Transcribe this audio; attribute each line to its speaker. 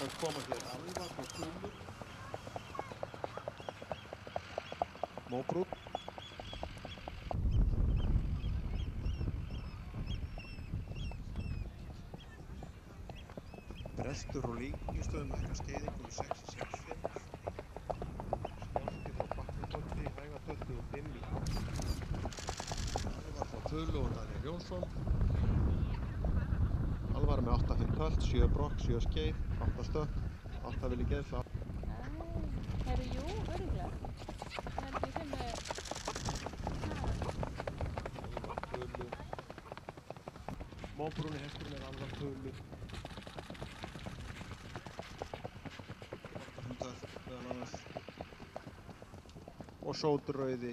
Speaker 1: að koma hér Alvar og Þulur. Móbrún. Brestur og Lyngistöðum hækka skeiðingu í 6-6-5. Snorti frá Bakkakoti, Hægatötti og 5 í 8. Alvar frá Þulu og Daniel Jónsson. Alvar með 8-5 tölt, 7 brokk, 7 skeið, 8 stökk, 8 vilji geðsla.
Speaker 2: Herru, jú, örugglega. Það held ég sem
Speaker 1: Alvar Þulu. Móbrúni hesturinn Alvar Þulu. 8-5 tölt meðal annars. Og Sóturrauði